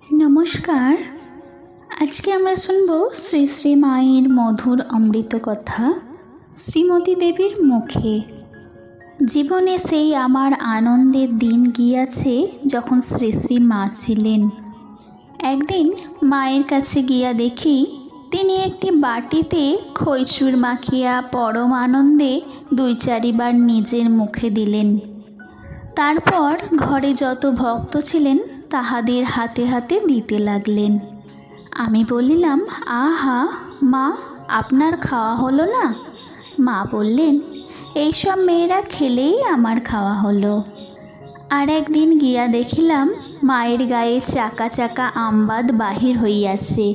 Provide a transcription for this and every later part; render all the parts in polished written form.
নমস্কার। আজকে আমরা শুনব শ্রী শ্রী মায়ের মধুর অমৃত কথা শ্রীমতী দেবীর মুখে। জীবনে সেই আমার আনন্দের দিন গিয়াছে যখন শ্রী শ্রী মা ছিলেন। একদিন মায়ের কাছে গিয়া দেখি তিনি একটি বাটিতে খইচুর মাখিয়া পরম আনন্দে 2-4বার নিজের মুখে দিলেন। তারপর ঘরে যত ভক্ত ছিলেন তাহাদের হাতে হাতে দিতে লাগলেন। আমি বলিলাম, আহা মা, আপনার খাওয়া হলো না? মা বললেন, এইসব মেয়েরা খেলেই আমার খাওয়া হলো। আর একদিন গিয়া দেখিলাম মায়ের গায়ে চাকা চাকা আমবাদ বাহির হইয়াছে।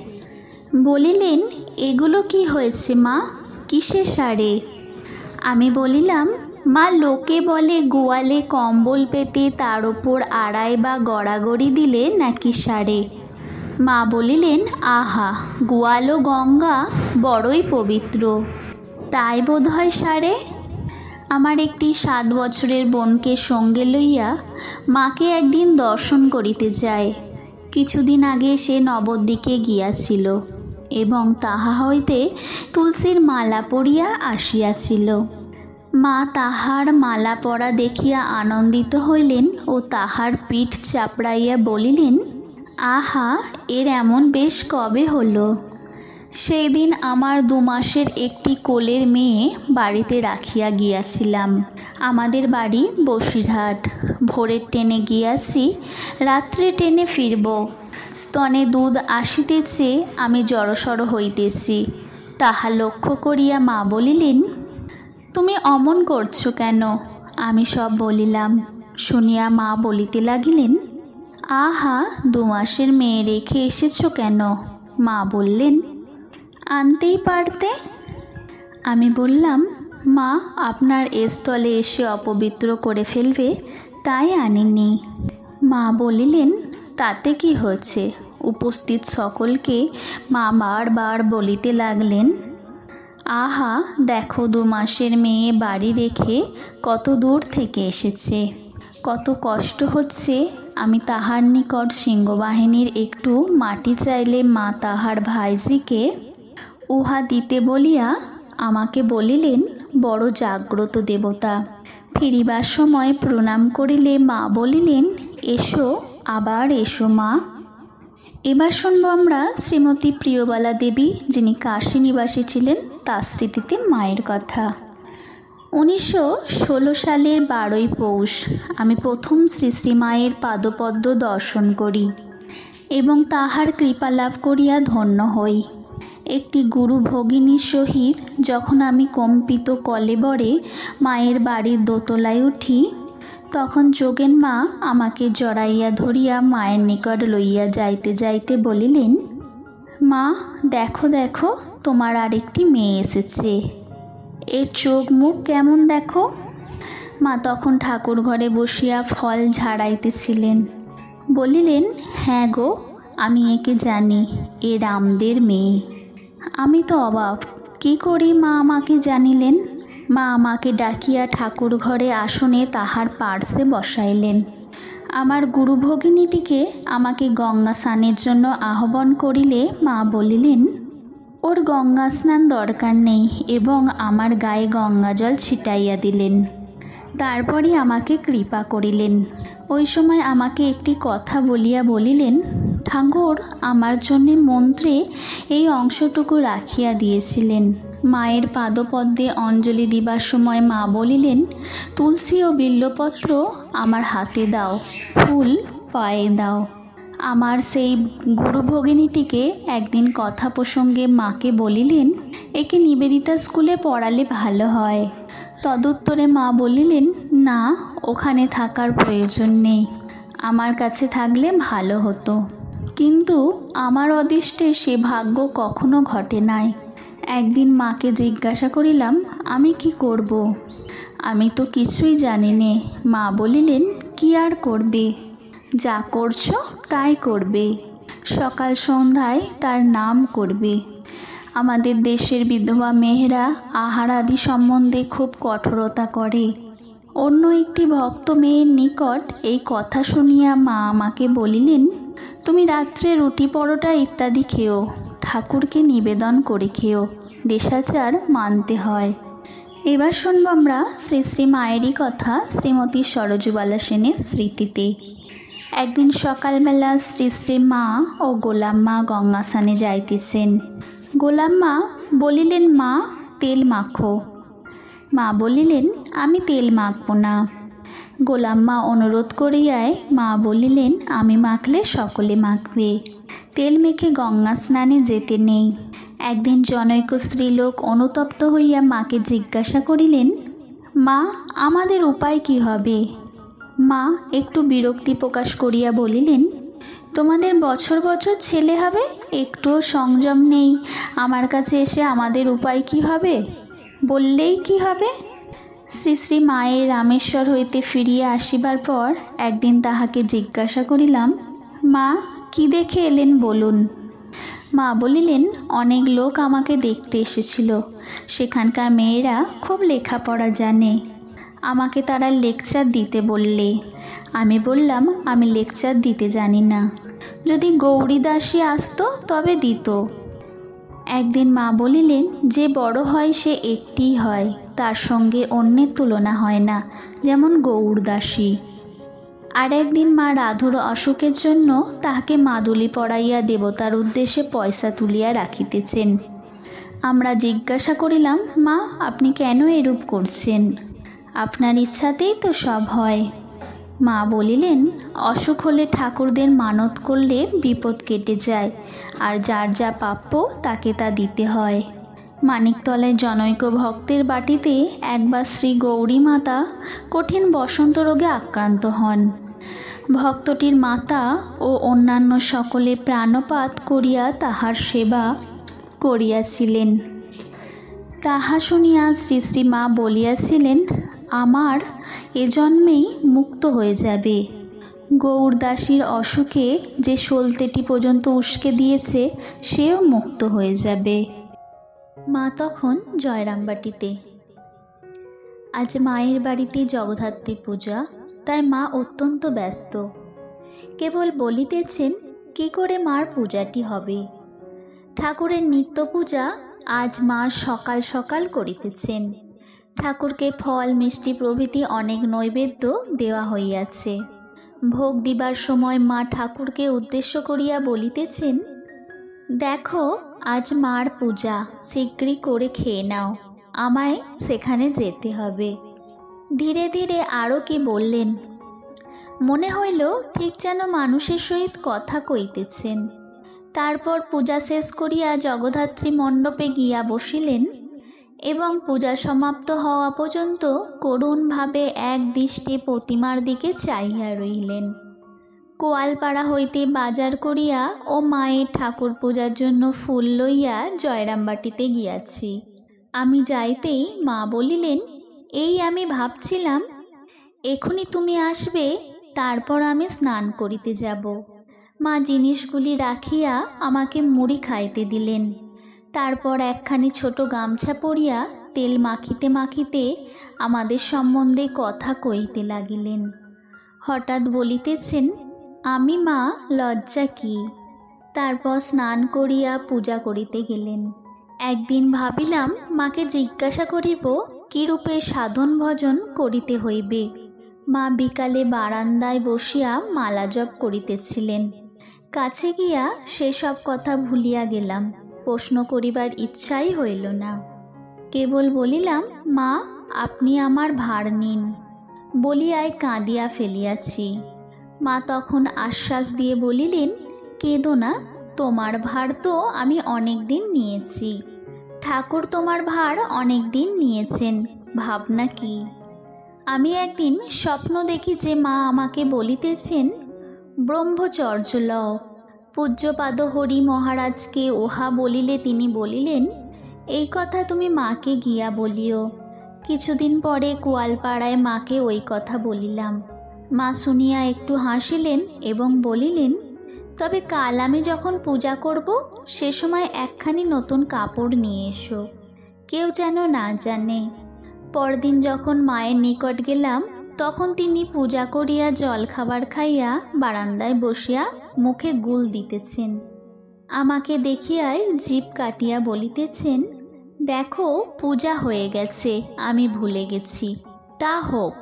বলিলেন, এগুলো কি হয়েছে মা, কিসের সারে? আমি বলিলাম, মা, লোকে বলে গোয়ালে কম্বল পেতে তার ওপর আড়াই বা গড়াগড়ি দিলে নাকি সারে। মা বলিলেন, আহা, গোয়াল ও গঙ্গা বড়ই পবিত্র, তাই বোধ হয় সারে। আমার একটি 7 বছরের বোনকে সঙ্গে লইয়া মাকে একদিন দর্শন করিতে যায়। কিছুদিন আগে সে নবদ্বীপে গিয়াছিল এবং তাহা হইতে তুলসীর মালা পরিয়া আসিয়াছিল। মা তাহার মালা পরা দেখিয়া আনন্দিত হইলেন ও তাহার পিঠ চাপড়াইয়া বলিলেন, আহা, এর এমন বেশ কবে হলো? সেই দিন আমার 2 মাসের একটি কোলের মেয়ে বাড়িতে রাখিয়া গিয়াছিলাম। আমাদের বাড়ি বসিরহাট। ভোরের ট্রেনে গিয়াছি, রাত্রে ট্রেনে ফিরব। স্তনে দুধ আসিতেছে, আমি জড়সড় হইতেছি। তাহা লক্ষ্য করিয়া মা বলিলেন, তুমি অমন করছো কেন? আমি সব বলিলাম। শুনিয়া মা বলিতে লাগিলেন, আহা, 2 মাসের মেয়ে রেখে এসেছো কেন? মা বললেন, আনতেই পারতে। আমি বললাম, মা, আপনার স্থলে এসে অপবিত্র করে ফেলবে, তাই আনিনি। মা বলিলেন, তাতে কি হয়েছে? উপস্থিত সকলকে মা বারবার বলিতে লাগলেন, আহা, দেখো 2 মাসের মেয়ে বাড়ি রেখে কত দূর থেকে এসেছে, কত কষ্ট হচ্ছে। আমি তাহার নিকট সিংহবাহিনীর একটু মাটি চাইলে মা তাহার ভাইজিকে উহা দিতে বলিয়া আমাকে বলিলেন, বড় জাগ্রত দেবতা। ফিরিবার সময় প্রণাম করিলে মা বলিলেন, এসো, আবার এসো মা। এবার শুনব আমরা শ্রীমতী প্রিয়বালা দেবী, যিনি কাশী নিবাসী ছিলেন, তার স্মৃতিতে মায়ের কথা। 1916 সালের 12ই পৌষ আমি প্রথম শ্রী শ্রী মায়ের পাদপদ্ম দর্শন করি এবং তাহার কৃপা লাভ করিয়া ধন্য হই। একটি গুরু ভগিনীর সহিত যখন আমি কম্পিত কলেবরে মায়ের বাড়ির দোতলায় উঠি, তখন যোগেন মা আমাকে জড়াইয়া ধরিয়া মায়ের নিকট লইয়া যাইতে যাইতে বলিলেন, মা, দেখো দেখো, তোমার আরেকটি মেয়ে এসেছে, এর চোখ মুখ কেমন দেখো। মা তখন ঠাকুর ঘরে বসিয়া ফল ঝাড়াইতেছিলেন। বলিলেন, হ্যাঁ গো, আমি একে জানি, এ রামদের মেয়ে। আমি তো অবাক, কী করি মা আমাকে জানিলেন? মা আমাকে ডাকিয়া ঠাকুর ঘরে আসনে তাহার পার্শ্বে বসাইলেন। আমার গুরু ভগিনীটিকে আমাকে গঙ্গা স্নানের জন্য আহ্বান করিলে মা বলিলেন, ওর গঙ্গা স্নান দরকার নেই, এবং আমার গায়ে গঙ্গা জল ছিটাইয়া দিলেন। তারপরই আমাকে কৃপা করিলেন। ওই সময় আমাকে একটি কথা বলিয়া বলিলেন, ঠাকুর আমার জন্যে মন্ত্রে এই অংশটুকু রাখিয়া দিয়েছিলেন। মায়ের পাদপদ্মে অঞ্জলি দিবার সময় মা বলিলেন, তুলসী ও বিল্বপত্র আমার হাতে দাও, ফুল পায়ে দাও। আমার সেই গুরু ভগিনীটিকে একদিন কথা প্রসঙ্গে মাকে বলিলেন, একে নিবেদিতা স্কুলে পড়ালে ভালো হয়। তদুত্তরে মা বলিলেন, না, ওখানে থাকার প্রয়োজন নেই, আমার কাছে থাকলে ভালো হতো। কিন্তু আমার অদৃষ্টে সে ভাগ্য কখনো ঘটে নাই। একদিন মাকে জিজ্ঞাসা করিলাম, আমি কি করব? আমি তো কিছুই জানি নে। মা বলিলেন, কি আর করবে, যা করছো তাই করবে, সকাল সন্ধ্যায় তার নাম করবে। আমাদের দেশের বিধবা মেয়েরা আহার আদি সম্বন্ধে খুব কঠোরতা করে। অন্য একটি ভক্ত মেয়ের নিকট এই কথা শুনিয়া মা আমাকে বলিলেন, তুমি রাত্রে রুটি পরোটা ইত্যাদি খেও, ঠাকুরকে নিবেদন করে খেও, দেশাচার মানতে হয়। এবার শুনব আমরা শ্রী শ্রী মায়েরই কথা শ্রীমতী সরোজবালা সেনের স্মৃতিতে। একদিন সকালবেলা শ্রী শ্রী মা ও গোলাম মা গঙ্গা স্নানে যাইতেছেন। গোলাম মা বলিলেন, মা তেল মাখো। মা বলিলেন, আমি তেল মাখব না। গোলাম মা অনুরোধ করিয়ায় মা বলিলেন, আমি মাখলে সকলে মাখবে, তেল মেখে গঙ্গা স্নানে যেতে নেই। একদিন জনৈক স্ত্রীলোক অনুতপ্ত হইয়া মাকে জিজ্ঞাসা করিলেন, মা আমাদের উপায় কি হবে? মা একটু বিরক্তি প্রকাশ করিয়া বলিলেন, তোমাদের বছর বছর ছেলে হবে, একটুও সংযম নেই, আমার কাছে এসে আমাদের উপায় কি হবে বললেই কি হবে? শ্রী শ্রী মায়ের রামেশ্বর হইতে ফিরিয়া আসিবার পর একদিন তাহাকে জিজ্ঞাসা করিলাম, মা কি দেখে এলেন বলুন। মা বলিলেন, অনেক লোক আমাকে দেখতে এসেছিল, সেখানকার মেয়েরা খুব লেখাপড়া জানে, আমাকে তারা লেকচার দিতে বললে। আমি বললাম, আমি লেকচার দিতে জানি না, যদি গৌরী দাসী আসতো তবে দিত। একদিন মা বলিলেন, যে বড় হয় সে একটিই হয়, তার সঙ্গে অন্যের তুলনা হয় না, যেমন গৌর দাসী। আর একদিন মা রাধুর অসুখের জন্য তাহাকে মাদুলি পরাইয়া দেবতার উদ্দেশ্যে পয়সা তুলিয়া রাখিতেছেন। আমরা জিজ্ঞাসা করিলাম, মা আপনি কেন এরূপ করছেন? আপনার ইচ্ছাতেই তো সব হয়। মা বলিলেন, অসুখ হলে ঠাকুরদের মানত করলে বিপদ কেটে যায়, আর যার যা প্রাপ্য তাকে তা দিতে হয়। মানিকতলায় জনৈক ভক্তের বাটিতে একবার শ্রী গৌরী মাতা কঠিন বসন্ত রোগে আক্রান্ত হন। ভক্তটির মাতা ও অন্যান্য সকলে প্রাণপাত করিয়া তাহার সেবা করিয়াছিলেন। তাহা শুনিয়া শ্রী শ্রী মা বলিয়াছিলেন, আমার এ জন্মেই মুক্ত হয়ে যাবে। গৌর দাসীর অসুখে যে সলতেটি পর্যন্ত উস্কে দিয়েছে সেও মুক্ত হয়ে যাবে। মা তখন জয়রামবাটিতে। আজ মায়ের বাড়িতে জগদ্ধাত্রী পূজা, তাই মা অত্যন্ত ব্যস্ত। কেবল বলিতেছেন কি করে মার পূজাটি হবে। ঠাকুরের নিত্য পূজা আজ মা সকাল সকাল করিতেছেন। ঠাকুরকে ফল মিষ্টি প্রভৃতি অনেক নৈবেদ্য দেওয়া হইয়াছে। ভোগ দিবার সময় মা ঠাকুরকে উদ্দেশ্য করিয়া বলিতেছেন, দেখো আজ মার পূজা, শীঘ্রই করে খেয়ে নাও, আমায় সেখানে যেতে হবে। ধীরে ধীরে আরও কি বললেন, মনে হইল ঠিক যেন মানুষের সহিত কথা কইতেছেন। তারপর পূজা শেষ করিয়া জগদ্ধাত্রী মণ্ডপে গিয়া বসিলেন এবং পূজা সমাপ্ত হওয়া পর্যন্ত করুণভাবে এক দৃষ্টে প্রতিমার দিকে চাহিয়া রইলেন। কোয়ালপাড়া হইতে বাজার করিয়া ও মায়ের ঠাকুর পূজার জন্য ফুল লইয়া জয়রামবাটিতে গিয়াছি। আমি যাইতেই মা বলিলেন, এই আমি ভাবছিলাম এখনই তুমি আসবে, তারপর আমি স্নান করিতে যাব। মা জিনিসগুলি রাখিয়া আমাকে মুড়ি খাইতে দিলেন। তারপর একখানি ছোট গামছা পরিয়া তেল মাখিতে মাখিতে আমাদের সম্বন্ধে কথা কইতে লাগিলেন। হঠাৎ বলিতেছেন, আমি মা লজ্জা কি। তারপর স্নান করিয়া পূজা করিতে গেলেন। একদিন ভাবিলাম মাকে জিজ্ঞাসা করিব কিরূপে সাধন ভজন করিতে হইবে। মা বিকালে বারান্দায় বসিয়া মালা জপ করিতেছিলেন। কাছে গিয়া সেসব কথা ভুলিয়া গেলাম, প্রশ্ন করিবার ইচ্ছাই হইল না। কেবল বলিলাম, মা আপনি আমার ভার নিন, বলিয়ায় কাঁদিয়া ফেলিয়াছি। মা তখন আশ্বাস দিয়ে বলিলেন, কেঁদো না, তোমার ভার তো আমি অনেক দিন নিয়েছি। ঠাকুর তোমার ভার অনেক দিন নিয়েছেন, ভাবনা কি। আমি একদিন স্বপ্ন দেখি যে মা আমাকে বলিতেছেন, ব্রহ্মচর্য লও। পূজ্যপাদ হরি মহারাজকে ওহা বলিলে তিনি বলিলেন, এই কথা তুমি মাকে গিয়া বলিও। কিছুদিন পরে কোয়ালপাড়ায় মাকে ওই কথা বলিলাম। মা শুনিয়া একটু হাসিলেন এবং বলিলেন, তবে কাল আমি যখন পূজা করব সে সময় একখানি নতুন কাপড় নিয়ে এসো, কেউ যেন না জানে। পরদিন যখন মায়ের নিকট গেলাম তখন তিনি পূজা করিয়া জল খাবার খাইয়া বারান্দায় বসিয়া মুখে গুল দিতেছেন। আমাকে দেখিয়াই জিভ কাটিয়া বলিতেছেন, দেখো পূজা হয়ে গেছে, আমি ভুলে গেছি। তা হোক,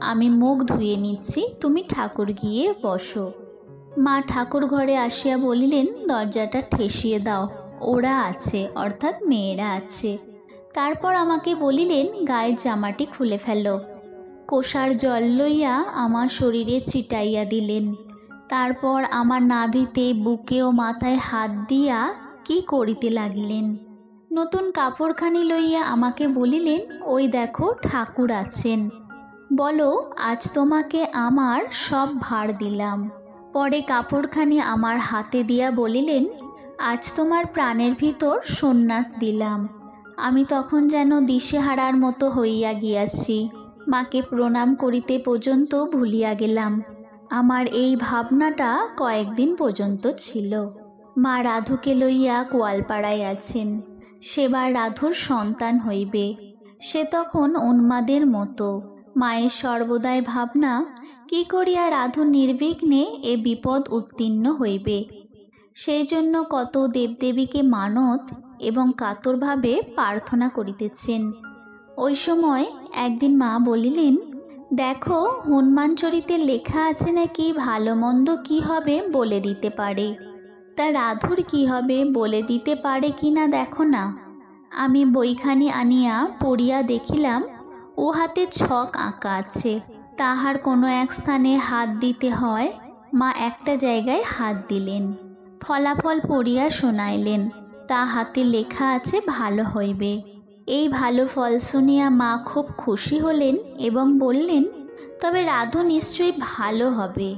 আমি মুখ ধুয়ে নিচ্ছি, তুমি ঠাকুর গিয়ে বসো। মা ঠাকুর ঘরে আসিয়া বলিলেন, দরজাটা ঠেসিয়ে দাও, ওরা আছে, অর্থাৎ মেয়েরা আছে। তারপর আমাকে বলিলেন, গায়ের জামাটি খুলে ফেলো। কোষার জল লইয়া আমার শরীরে ছিটাইয়া দিলেন। তারপর আমার নাভিতে, বুকে ও মাথায় হাত দিয়া কি করিতে লাগিলেন। নতুন কাপড়খানি লইয়া আমাকে বলিলেন, ওই দেখো ঠাকুর আছেন, বলো আজ তোমাকে আমার সব ভার দিলাম। পরে কাপড়খানি আমার হাতে দিয়া বলিলেন, আজ তোমার প্রাণের ভিতর সন্ন্যাস দিলাম। আমি তখন যেন দিশেহারার মতো হইয়া গিয়াছি, মাকে প্রণাম করিতে পর্যন্ত ভুলিয়া গেলাম। আমার এই ভাবনাটা কয়েকদিন পর্যন্ত ছিল। মা রাধুকে লইয়া গোয়ালপাড়ায় আছেন, সেবার রাধুর সন্তান হইবে। সে তখন উন্মাদের মতো। মায়ের সর্বদাই ভাবনা, কি করিয়া রাধু নির্বিঘ্নে এ বিপদ উত্তীর্ণ হইবে। সেই জন্য কত দেবদেবীকে মানত এবং কাতরভাবে প্রার্থনা করিতেছেন। ওই সময় একদিন মা বলিলেন, দেখো হনুমান চরিতে লেখা আছে নাকি ভালো মন্দ কি হবে বলে দিতে পারে, তা রাধুর কি হবে বলে দিতে পারে কি না দেখো না। আমি বইখানি আনিয়া পড়িয়া দেখিলাম, ও হাতে ছক আঁকা আছে, তাহার কোনো এক স্থানে হাত দিতে হয়। মা একটা জায়গায় হাত দিলেন, ফলাফল পড়িয়া শোনাইলেন, তা হাতে লেখা আছে ভালো হইবে। এই ভালো ফল শুনিয়া মা খুব খুশি হলেন এবং বললেন, তবে রাধু নিশ্চয়ই ভালো হবে।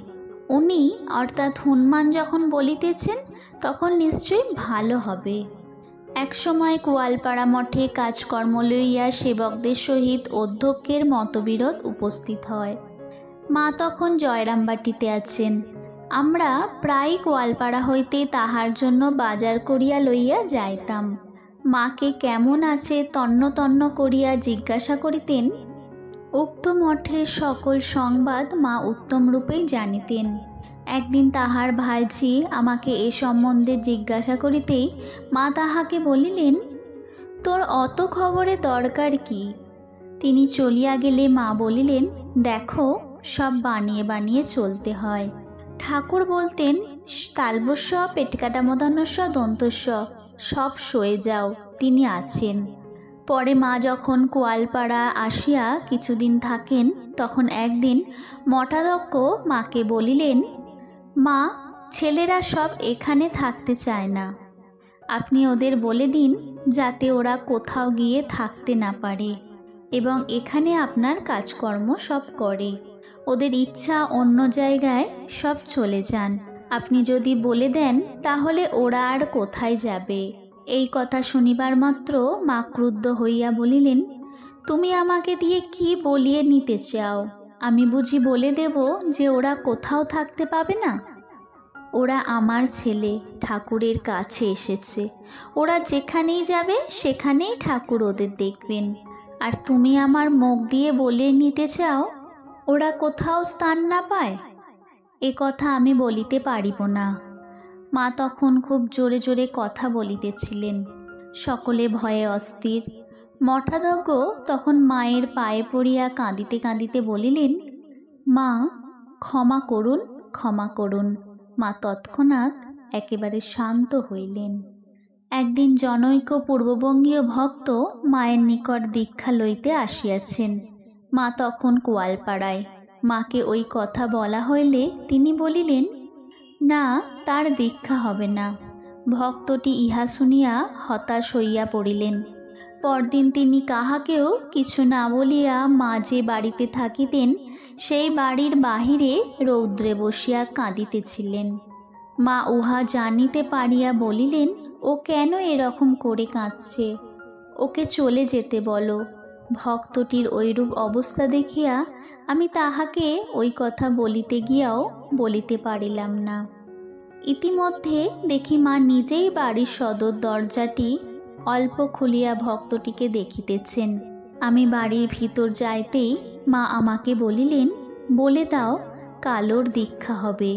উনি অর্থাৎ হনুমান যখন বলিতেছেন তখন নিশ্চয়ই ভালো হবে। এক সময় গোয়ালপাড়া মঠে কাজকর্ম লইয়া সেবকদের সহিত অধ্যক্ষের মতবিরোধ উপস্থিত হয়। মা তখন জয়রামবাটিতে আছেন। আমরা প্রায় গোয়ালপাড়া হইতে তাহার জন্য বাজার করিয়া লইয়া যাইতাম। মাকে কেমন আছে তন্ন তন্ন করিয়া জিজ্ঞাসা করিতেন। উক্ত মঠের সকল সংবাদ মা উত্তম রূপেই জানিতেন। একদিন তাহার ভাইঝি আমাকে এ সম্বন্ধে জিজ্ঞাসা করিতেই মা তাহাকে বলিলেন, তোর অত খবরে দরকার কি? তিনি চলিয়া গেলে মা বলিলেন, দেখো সব বানিয়ে বানিয়ে চলতে হয়। ঠাকুর বলতেন, তালবস্য পেটকাটা মধ্যাহ্নস্য দন্তস্য, সব সয়ে যাও, তিনি আছেন। পরে মা যখন গোয়ালপাড়া আসিয়া কিছুদিন থাকেন, তখন একদিন মঠাধ্যক্ষ মাকে বলিলেন, মা, ছেলেরা সব এখানে থাকতে চায় না, আপনি ওদের বলে দিন যাতে ওরা কোথাও গিয়ে থাকতে না পারে এবং এখানে আপনার কাজকর্ম সব করে। ওদের ইচ্ছা অন্য জায়গায় সব চলে যান। আপনি যদি বলে দেন তাহলে ওরা আর কোথায় যাবে। এই কথা শুনিবার মাত্র মা ক্রুদ্ধ হইয়া বলিলেন, তুমি আমাকে দিয়ে কি বলিয়ে নিতে চাও? আমি বুঝি বলে দেব যে ওরা কোথাও থাকতে পাবে না? ওরা আমার ছেলে, ঠাকুরের কাছে এসেছে, ওরা যেখানেই যাবে সেখানেই ঠাকুর ওদের দেখবেন। আর তুমি আমার মুখ দিয়ে বলে নিতে চাও ওরা কোথাও স্থান না পায়? এ কথা আমি বলিতে পারিব না। মা তখন খুব জোরে জোরে কথা বলিতেছিলেন। সকলে ভয়ে অস্থির। মঠাধ্যক্ষ তখন মায়ের পায়ে পড়িয়া কাঁদিতে কাঁদিতে বলিলেন, মা, ক্ষমা করুন, ক্ষমা করুন। মা তৎক্ষণাৎ একেবারে শান্ত হইলেন। একদিন জনৈক পূর্ববঙ্গীয় ভক্ত মায়ের নিকট দীক্ষা লইতে আসিয়াছেন। মা তখন গোয়ালপাড়ায়। মাকে ওই কথা বলা হইলে তিনি বলিলেন, না, তার দীক্ষা হবে না। ভক্তটি ইহা শুনিয়া হতাশ হইয়া পড়িলেন। পরদিন তিনি কাহাকেও কিছু না বলিয়া মা যে বাড়িতে থাকিতেন সেই বাড়ির বাহিরে রৌদ্রে বসিয়া কাঁদিতেছিলেন। মা উহা জানিতে পারিয়া বলিলেন, ও কেন এরকম করে কাঁদছে? ওকে চলে যেতে বলো। ভক্তটির ওইরূপ অবস্থা দেখিয়া আমি তাহাকে ওই কথা বলিতে গিয়াও বলিতে পারিলাম না। ইতিমধ্যে দেখি মা নিজেই বাড়ির সদর দরজাটি অল্প খুলিয়া ভক্তটিকে দেখিতেছেন। আমি বাড়ির ভিতর যাইতেই মা আমাকে বলিলেন, বলে দাও কালোর দীক্ষা হবে।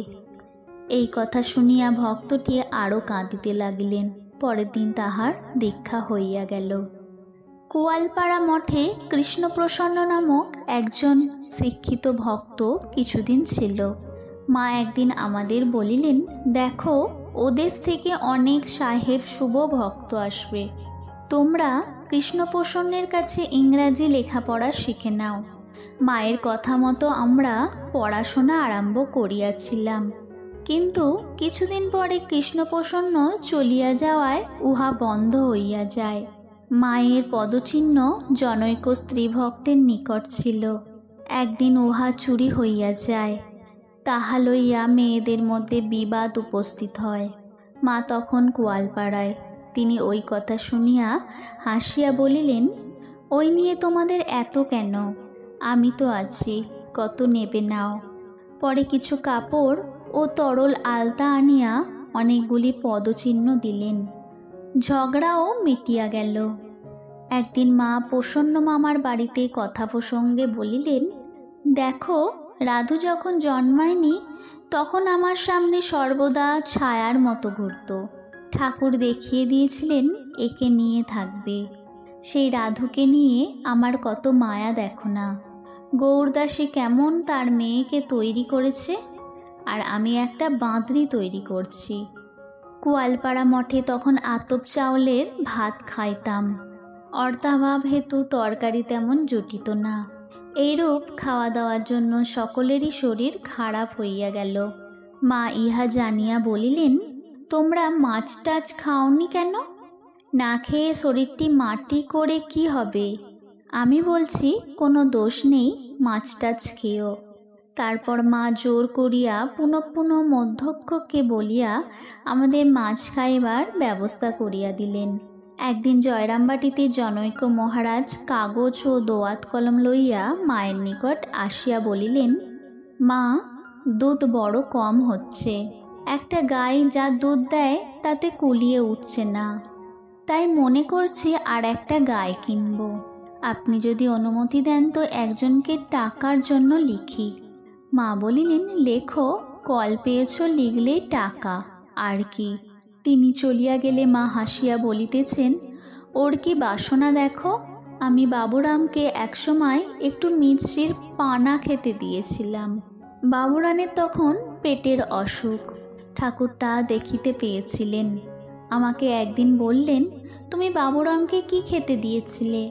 এই কথা শুনিয়া ভক্তটি আরও কাঁদিতে লাগিলেন। পরের দিন তাহার দীক্ষা হইয়া গেল। কোয়ালপাড়া মঠে কৃষ্ণপ্রসন্ন নামক একজন শিক্ষিত ভক্ত কিছুদিন ছিল। মা একদিন আমাদের বলিলেন, দেখো ওদেশ থেকে অনেক সাহেব শুভ ভক্ত আসবে, তোমরা কৃষ্ণপ্রসন্নের কাছে ইংরাজি লেখাপড়া শিখে নাও। মায়ের কথা মতো আমরা পড়াশোনা আরম্ভ করিয়াছিলাম, কিন্তু কিছুদিন পরে কৃষ্ণপ্রসন্ন চলিয়া যাওয়ায় উহা বন্ধ হইয়া যায়। মায়ের পদচিহ্ন জনৈক স্ত্রী ভক্তের নিকট ছিল। একদিন উহা চুরি হইয়া যায়। তাহা লইয়া মেয়েদের মধ্যে বিবাদ উপস্থিত হয়। মা তখন কোয়ালপাড়ায়। তিনি ওই কথা শুনিয়া হাসিয়া বলিলেন, ওই নিয়ে তোমাদের এত কেন? আমি তো আছি, কত নেবে নাও। পরে কিছু কাপড় ও তরল আলতা আনিয়া অনেকগুলি পদচিহ্ন দিলেন। ঝগড়াও মিটিয়া গেল। একদিন মা প্রসন্ন মামার বাড়িতে কথা প্রসঙ্গে বলিলেন, দেখো রাধু যখন জন্মায়নি তখন আমার সামনে সর্বদা ছায়ার মতো ঘুরত। ঠাকুর দেখিয়ে দিয়েছিলেন একে নিয়ে থাকবে। সেই রাধুকে নিয়ে আমার কত মায়া দেখো না। গৌরদাসী কেমন তার মেয়েকে তৈরি করেছে, আর আমি একটা বাঁদরি তৈরি করছি। কোয়ালপাড়া মঠে তখন আতপ চাউলের ভাত খাইতাম। অর্থাভাব হেতু তরকারি তেমন জুটিত না। এইরূপ খাওয়া দাওয়ার জন্য সকলেরই শরীর খারাপ হইয়া গেল। মা ইহা জানিয়া বলিলেন, তোমরা মাছ টাছ খাওনি কেন? না খেয়ে শরীরটি মাটি করে কি হবে? আমি বলছি কোনো দোষ নেই, মাছ টাছ খেও। তারপর মা জোর করিয়া পুনঃ পুনঃ মধ্যক্ষকে বলিয়া আমাদের মাছ খাইবার ব্যবস্থা করিয়া দিলেন। একদিন জয়রামবাটিতে জনৈক মহারাজ কাগজ ও দোয়াত কলম লইয়া মায়ের নিকট আসিয়া বলিলেন, মা, দুধ বড় কম হচ্ছে। একটা গাই যা দুধ দেয় তাতে কুলিয়ে উঠছে না, তাই মনে করছি আর একটা গাই কিনব। আপনি যদি অনুমতি দেন তো একজনকে টাকার জন্য লিখি। মা বলিলেন, লেখো, কল পেয়েছ লিখলেই টাকা, আর কি। তিনি চলিয়া গেলে মা হাসিয়া বলিতেছেন, ওর কি বাসনা দেখো। আমি বাবুরামকে একসময় একটু মিছরির পানা খেতে দিয়েছিলাম। বাবুরানের তখন পেটের অসুখ। ঠাকুরটা দেখিতে পেয়েছিলেন। আমাকে একদিন বললেন, তুমি বাবুরামকে কি খেতে দিয়েছিলে?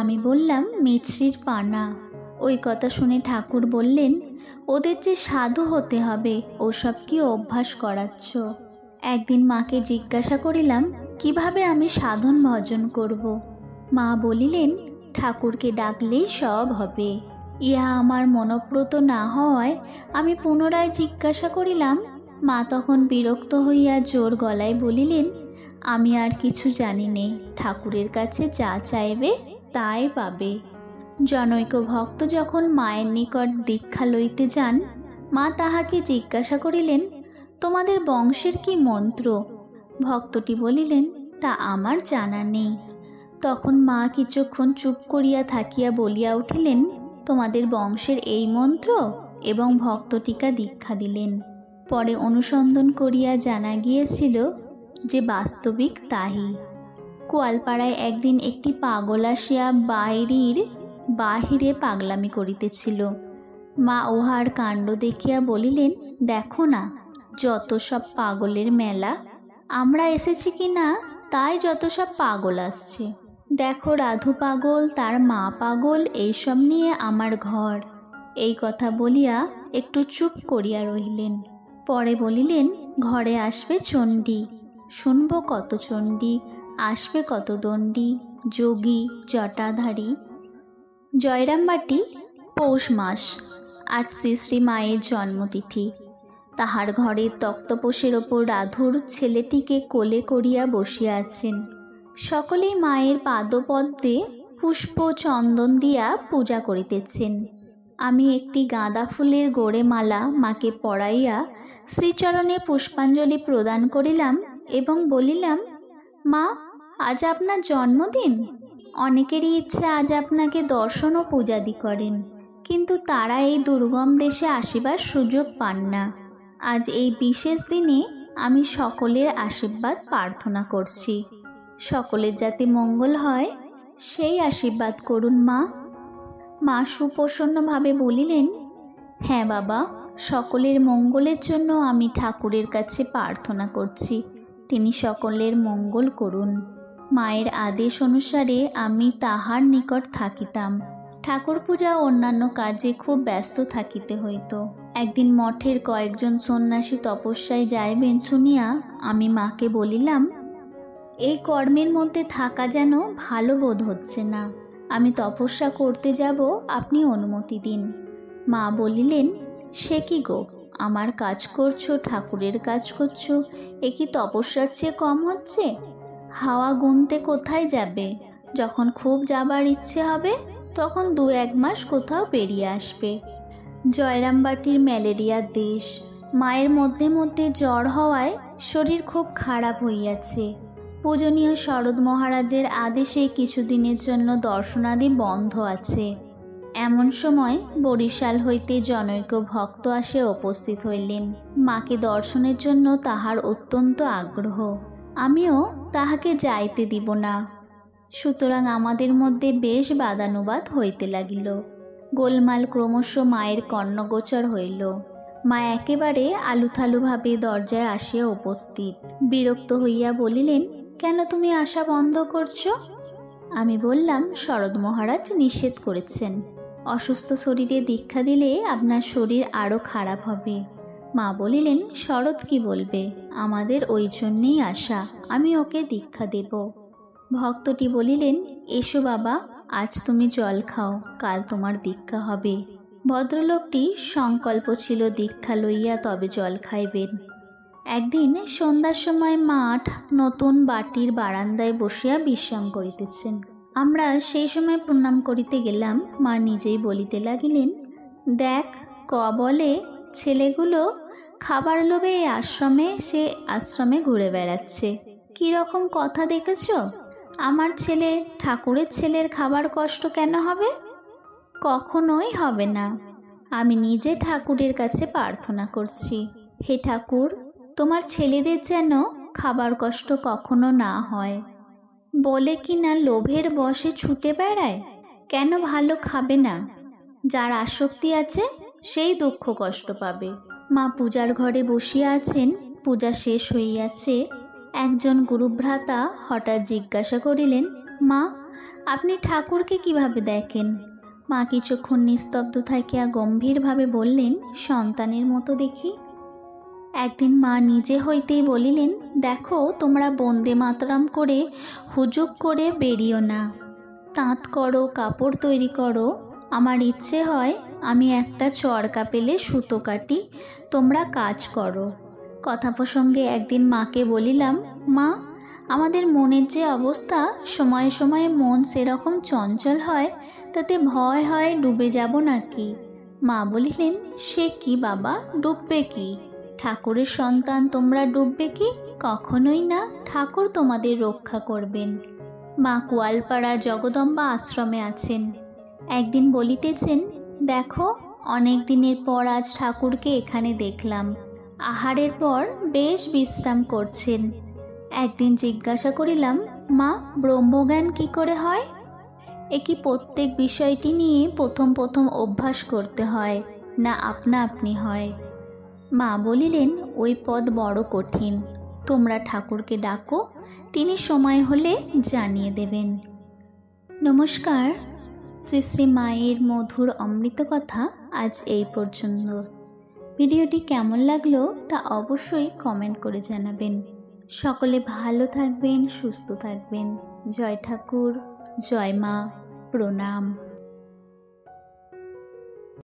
আমি বললাম, মিছরির পানা। ওই কথা শুনে ঠাকুর বললেন, ওদের যে সাধু হতে হবে, ওসব কি অভ্যাস করাচ্ছ? একদিন মাকে জিজ্ঞাসা করিলাম, কিভাবে আমি সাধন ভজন করব? মা বলিলেন, ঠাকুরকে ডাকলেই সব হবে। ইহা আমার মনপ্রত না হওয়ায় আমি পুনরায় জিজ্ঞাসা করিলাম। মা তখন বিরক্ত হইয়া জোর গলায় বলিলেন, আমি আর কিছু জানি নে, ঠাকুরের কাছে যা চাইবে তাই পাবে। জনৈক ভক্ত যখন মায়ের নিকট দীক্ষা লইতে যান, মা তাহাকে জিজ্ঞাসা করিলেন, তোমাদের বংশের কি মন্ত্র? ভক্তটি বলিলেন, তা আমার জানা নেই। তখন মা কিছুক্ষণ চুপ করিয়া থাকিয়া বলিয়া উঠিলেন, তোমাদের বংশের এই মন্ত্র, এবং ভক্তটিকা দীক্ষা দিলেন। পরে অনুসন্ধান করিয়া জানা গিয়েছিল যে বাস্তবিক তাই। কোয়ালপাড়ায় একদিন একটি পাগল আসিয়া বাহিরে পাগলামি করিতেছিল। মা উহার কাণ্ড দেখিয়া বলিলেন, দেখো না, যত সব পাগলের মেলা। আমরা এসেছি কি না তাই যত সব পাগল আসছে। দেখো রাধু পাগল, তার মা পাগল, এইসব নিয়ে আমার ঘর। এই কথা বলিয়া একটু চুপ করিয়া রহিলেন। পরে বলিলেন, ঘরে আসবে চণ্ডী, শুনব কত চণ্ডী, আসবে কত দণ্ডী, যোগী জটাধারী। জয়রামবাটি, পৌষ মাস। আজ শ্রী শ্রী মায়ের জন্মতিথি। তাহার ঘরের তক্তপোষের ওপর রাধুর ছেলেটিকে কোলে করিয়া বসিয়া আছেন। সকলেই মায়ের পাদপদ্মে পুষ্প চন্দন দিয়া পূজা করিতেছেন। আমি একটি গাঁদা ফুলের গোড়ে মালা মাকে পরাইয়া শ্রীচরণে পুষ্পাঞ্জলি প্রদান করিলাম এবং বলিলাম, মা, আজ আপনার জন্মদিন। অনেকেরই ইচ্ছা আজ আপনাকে দর্শন ও পূজাদি করেন, কিন্তু তারা এই দুর্গম দেশে আসিবার সুযোগ পান না। আজ এই বিশেষ দিনে আমি সকলের আশীর্বাদ প্রার্থনা করছি। সকলের যাতে মঙ্গল হয় সেই আশীর্বাদ করুন মা। মা সুপ্রসন্নভাবে বলিলেন, হ্যাঁ বাবা, সকলের মঙ্গলের জন্য আমি ঠাকুরের কাছে প্রার্থনা করছি, তিনি সকলের মঙ্গল করুন। মায়ের আদেশ অনুসারে আমি তাহার নিকট থাকিতাম। ঠাকুর পূজা ও অন্যান্য কাজে খুব ব্যস্ত থাকিতে হইত। একদিন মঠের কয়েকজন সন্ন্যাসী তপস্যায় যাইবেন শুনিয়া আমি মাকে বলিলাম, এই কর্মের মধ্যে থাকা যেন ভালো বোধ হচ্ছে না, আমি তপস্যা করতে যাব, আপনি অনুমতি দিন। মা বলিলেন, সে কি গো, আমার কাজ করছো, ঠাকুরের কাজ করছো, এ কি তপস্যার চেয়ে কম হচ্ছে? হাওয়া গুনতে কোথায় যাবে? যখন খুব যাবার ইচ্ছে হবে তখন 2-1 মাস কোথাও বেরিয়ে আসবে। জয়রামবাটির ম্যালেরিয়ার দেশ। মায়ের মধ্যে মধ্যে জ্বর হওয়ায় শরীর খুব খারাপ হইয়াছে। পূজনীয় শরৎ মহারাজের আদেশে কিছুদিনের জন্য দর্শনাদি বন্ধ আছে। এমন সময় বরিশাল হইতে জনৈক ভক্ত আসে উপস্থিত হইলেন। মাকে দর্শনের জন্য তাহার অত্যন্ত আগ্রহ। আমিও তাহাকে যাইতে দিব না। সুতরাং আমাদের মধ্যে বেশ বাদানুবাদ হইতে লাগিল। গোলমাল ক্রমশ মায়ের কর্ণগোচর হইল। মা একেবারে আলুথালুভাবে দরজায় আসিয়া উপস্থিত। বিরক্ত হইয়া বলিলেন, কেন তুমি আসা বন্ধ করছো? আমি বললাম, শরৎ মহারাজ নিষেধ করেছেন, অসুস্থ শরীরে দীক্ষা দিলে আপনার শরীর আরও খারাপ হবে। মা বলিলেন, শরৎ কি বলবে, আমাদের ওই জন্যেই আসা, আমি ওকে দীক্ষা দেব। ভক্তটি বলিলেন, এসো বাবা, আজ তুমি জল খাও, কাল তোমার দীক্ষা হবে। ভদ্রলোকটি সংকল্প ছিল দীক্ষা লইয়া তবে জল খাইবেন। একদিন সন্ধ্যার সময় মাঠ নতুন বাটির বারান্দায় বসিয়া বিশ্রাম করিতেছেন। আমরা সেই সময় প্রণাম করিতে গেলাম। মা নিজেই বলিতে লাগিলেন, দেখ, ক বলে ছেলেগুলো খাবার লোভে এই আশ্রমে ঘুরে বেড়াচ্ছে। কি রকম কথা দেখেছ? আমার ছেলে ঠাকুরের ছেলের খাবার কষ্ট কেন হবে? কখনোই হবে না। আমি নিজে ঠাকুরের কাছে প্রার্থনা করছি, হে ঠাকুর, তোমার ছেলেদের যেন খাবার কষ্ট কখনো না হয়। বলে কি না লোভের বশে ছুটে বেড়ায়, কেন ভালো খাবে না? যার আসক্তি আছে সেই দুঃখ কষ্ট পাবে। মা পূজার ঘরে বসিয়া আছেন, পূজা শেষ হইয়াছে। একজন গুরুভ্রাতা হঠাৎ জিজ্ঞাসা করিলেন, মা, আপনি ঠাকুরকে কিভাবে দেখেন? মা কিছুক্ষণ নিস্তব্ধ থাকিয়া গম্ভীরভাবে বললেন, সন্তানের মতো দেখি। একদিন মা নিজে হইতেই বলিলেন, দেখো, তোমরা বন্দে মাতরম করে হুজুক করে বেরিও না, তাঁত করো, কাপড় তৈরি করো। আমার ইচ্ছে হয় আমি একটা চরকা পেলে সুতো কাটি, তোমরা কাজ করো। কথা প্রসঙ্গে একদিন মাকে বলিলাম, মা, আমাদের মনের যে অবস্থা, সময়ে সময়ে মন সেরকম চঞ্চল হয়, তাতে ভয় হয় ডুবে যাব নাকি। মা বলিলেন, সে কি বাবা, ডুববে কি? ঠাকুরের সন্তান তোমরা, ডুববে কি? কখনোই না, ঠাকুর তোমাদের রক্ষা করবেন। মা কুয়ালপাড়া জগদম্বা আশ্রমে আছেন। একদিন বলিতেছেন, দেখো, অনেক দিনের পর আজ ঠাকুরকে এখানে দেখলাম। আহারের পর বেশ বিশ্রাম করছেন। একদিন জিজ্ঞাসা করিলাম, মা, ব্রহ্মজ্ঞান কি করে হয়? এ কি প্রত্যেক বিষয়টি নিয়ে প্রথম প্রথম অভ্যাস করতে হয়, না আপনা আপনি হয়? মা বলিলেন, ওই পদ বড় কঠিন, তোমরা ঠাকুরকে ডাকো, তিনি সময় হলে জানিয়ে দেবেন। নমস্কার। শ্রী শ্রী মায়ের মধুর অমৃত কথা আজ এই পর্যন্ত। ভিডিওটি কেমন লাগলো তা অবশ্যই কমেন্ট করে জানাবেন। সকলে ভালো থাকবেন, সুস্থ থাকবেন। জয় ঠাকুর, জয় মা, প্রণাম।